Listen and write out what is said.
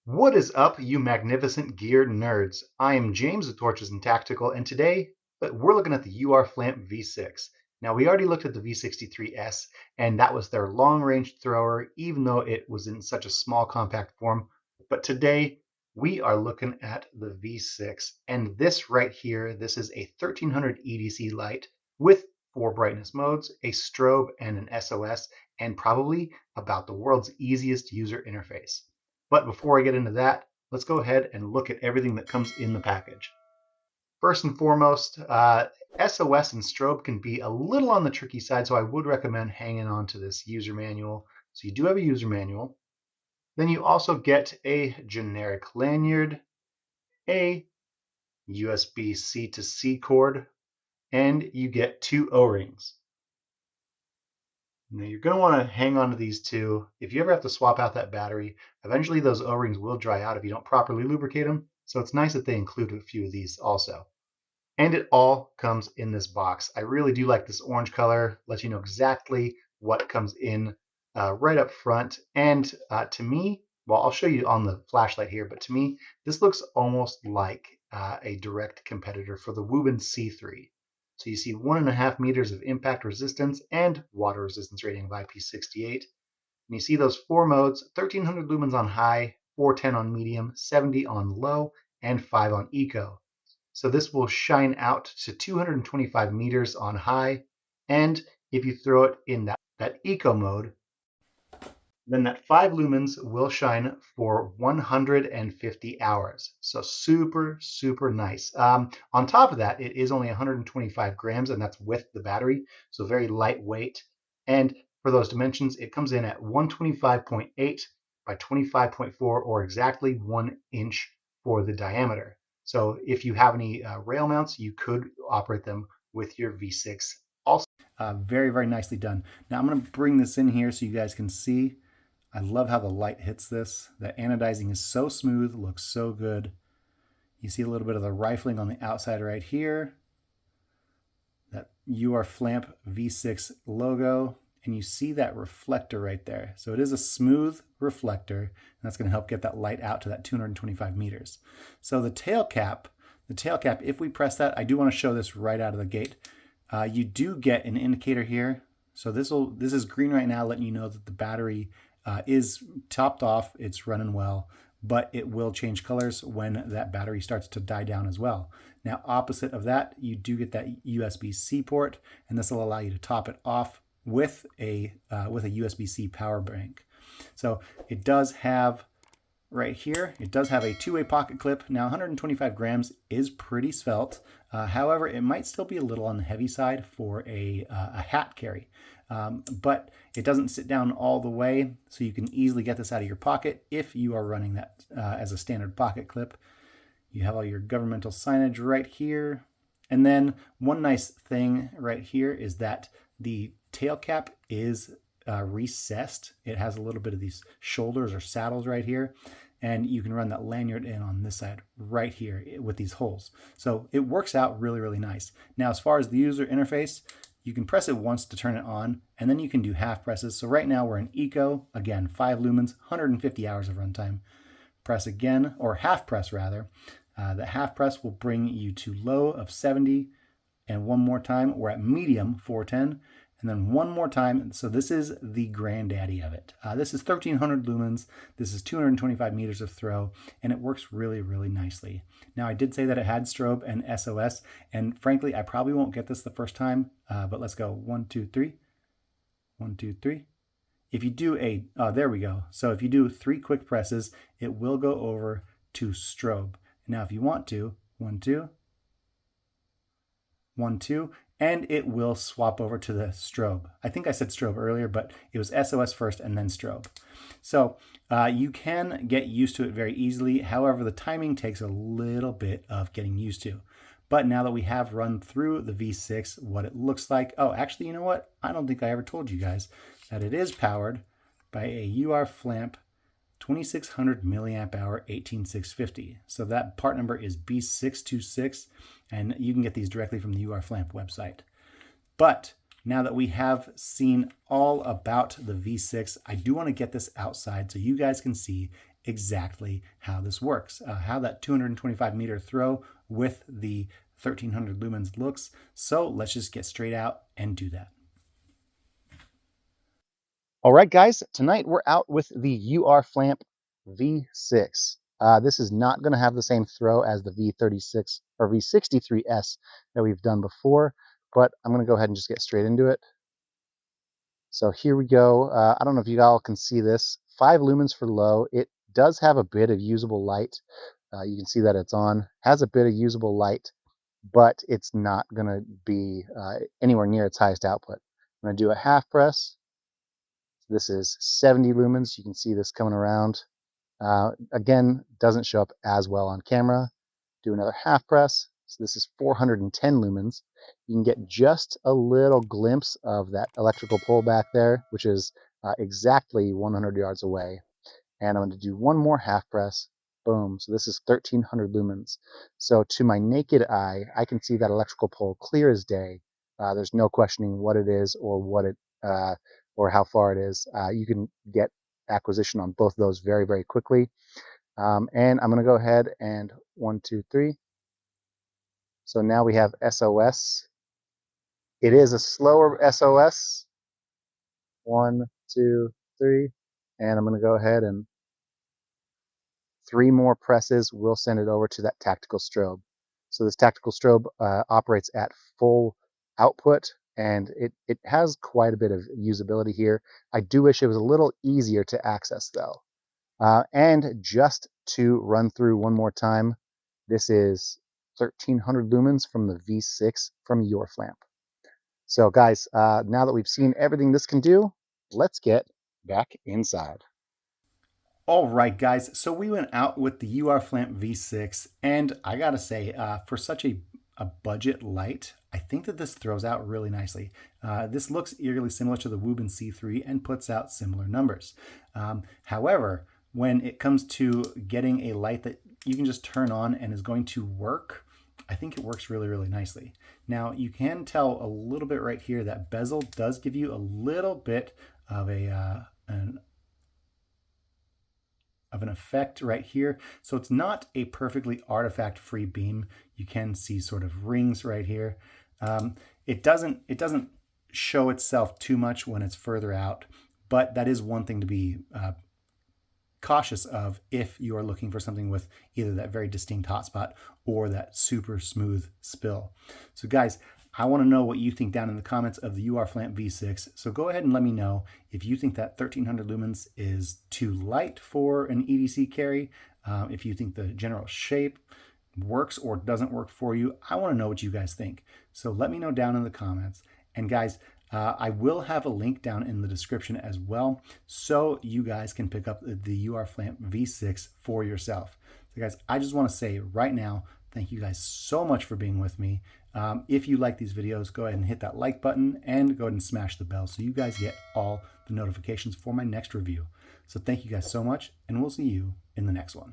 What is up, you magnificent geared nerds? I am James of Torches and Tactical, and today we're looking at the urFLAMP V6. Now, we already looked at the V63S, and that was their long-range thrower, even though it was in such a small, compact form. But today, we are looking at the V6, and this right here, this is a 1300 EDC light with 4 brightness modes, a strobe, and an SOS, and probably about the world's easiest user interface. But before I get into that, let's go ahead and look at everything that comes in the package. First and foremost, SOS and strobe can be a little on the tricky side, so I would recommend hanging on to this user manual. So you do have a user manual. Then you also get a generic lanyard, a USB-C to C cord, and you get 2 O-rings. Now you're going to want to hang on to these two. If you ever have to swap out that battery, eventually those O-rings will dry out if you don't properly lubricate them. So it's nice that they include a few of these also. And it all comes in this box. I really do like this orange color. Lets you know exactly what comes in right up front. And to me, well, I'll show you on the flashlight here, but to me, this looks almost like a direct competitor for the Lumens C3. So you see 1.5 meters of impact resistance and water resistance rating of IP68. And you see those 4 modes, 1300 lumens on high, 410 on medium, 70 on low, and 5 on eco. So this will shine out to 225 meters on high. And if you throw it in that eco mode, then that 5 lumens will shine for 150 hours. So super, super nice. On top of that, it is only 125 grams, and that's with the battery, so very lightweight. And for those dimensions, it comes in at 125.8 by 25.4, or exactly 1 inch for the diameter. So if you have any rail mounts, you could operate them with your V6 also. Very, very nicely done. Now I'm going to bring this in here so you guys can see. I love how the light hits this. The anodizing is so smooth, looks so good. You see a little bit of the rifling on the outside right here. That urFLAMP V6 logo. And you see that reflector right there. So it is a smooth reflector, and that's going to help get that light out to that 225 meters. So the tail cap, if we press that, I do want to show this right out of the gate. You do get an indicator here. So this is green right now, letting you know that the battery is topped off, it's running well, but it will change colors when that battery starts to die down as well. Now, opposite of that, you do get that USB-C port, and this will allow you to top it off with a USB-C power bank. So it does have right here, it does have a 2-way pocket clip. Now 125 grams is pretty svelte. However, it might still be a little on the heavy side for a hat carry. But it doesn't sit down all the way, so you can easily get this out of your pocket if you are running that as a standard pocket clip. You have all your governmental signage right here. And then one nice thing right here is that the tail cap is recessed. It has a little bit of these shoulders or saddles right here, and you can run that lanyard in on this side right here with these holes. So it works out really, really nice. Now, as far as the user interface, you can press it once to turn it on, and then you can do half presses. So right now we're in eco, again, 5 lumens, 150 hours of runtime. Press again, or half press rather. The half press will bring you to low of 70, and one more time, we're at medium, 410, and then one more time. So this is the granddaddy of it. This is 1300 lumens. This is 225 meters of throw, and it works really, really nicely. Now, I did say that it had strobe and SOS, and frankly, I probably won't get this the first time, but let's go 1, 2, 3. 1, 2, 3. If you do there we go. So if you do 3 quick presses, it will go over to strobe. Now, if you want to, 1, 2, 1, 2, and it will swap over to the strobe. I think I said strobe earlier, but it was SOS first and then strobe. So you can get used to it very easily. However, the timing takes a little bit of getting used to. But now that we have run through the V6, what it looks like, oh, actually, you know what? I don't think I ever told you guys that it is powered by a urFLAMP 2600 milliamp hour 18650. So that part number is B626, and you can get these directly from the urFLAMP website. But now that we have seen all about the V6, I do want to get this outside so you guys can see exactly how this works, how that 225 meter throw with the 1300 lumens looks. So let's just get straight out and do that. All right, guys, tonight we're out with the urFLAMP V6. This is not going to have the same throw as the V36 or V63S that we've done before, but I'm going to go ahead and just get straight into it. So here we go. I don't know if you all can see this. 5 lumens for low. It does have a bit of usable light. You can see that it's on. Has a bit of usable light, but it's not going to be anywhere near its highest output. I'm going to do a half press. This is 70 lumens. You can see this coming around. Again, doesn't show up as well on camera. Do another half press. So this is 410 lumens. You can get just a little glimpse of that electrical pole back there, which is exactly 100 yards away. And I'm going to do one more half press. Boom. So this is 1300 lumens. So to my naked eye, I can see that electrical pole clear as day. There's no questioning what it is or what it or how far it is. You can get acquisition on both of those very, very quickly. And I'm going to go ahead and 1, 2, 3. So now we have SOS. It is a slower SOS. 1, 2, 3. And I'm going to go ahead and 3 more presses will send it over to that tactical strobe. So this tactical strobe operates at full output, and it has quite a bit of usability here. I do wish it was a little easier to access though. And just to run through one more time, this is 1300 lumens from the V6 from urFLAMP. So guys, now that we've seen everything this can do, let's get back inside. All right, guys, so we went out with the urFLAMP V6, and I gotta say, for such a budget light, I think that this throws out really nicely. This looks eerily similar to the Woobin C3 and puts out similar numbers. However, when it comes to getting a light that you can just turn on and is going to work, I think it works really, really nicely. Now, you can tell a little bit right here that bezel does give you a little bit of an effect right here. So it's not a perfectly artifact-free beam. You can see sort of rings right here. It doesn't show itself too much when it's further out, but that is one thing to be cautious of if you are looking for something with either that very distinct hotspot or that super smooth spill. So guys, I want to know what you think down in the comments of the urFLAMP V6. So go ahead and let me know if you think that 1300 lumens is too light for an EDC carry, if you think the general shape works or doesn't work for you. I want to know what you guys think. So let me know down in the comments. And guys, I will have a link down in the description as well, so you guys can pick up the urFLAMP V6 for yourself. So guys, I just want to say right now, thank you guys so much for being with me. If you like these videos, go ahead and hit that like button and go ahead and smash the bell so you guys get all the notifications for my next review. So thank you guys so much, and we'll see you in the next one.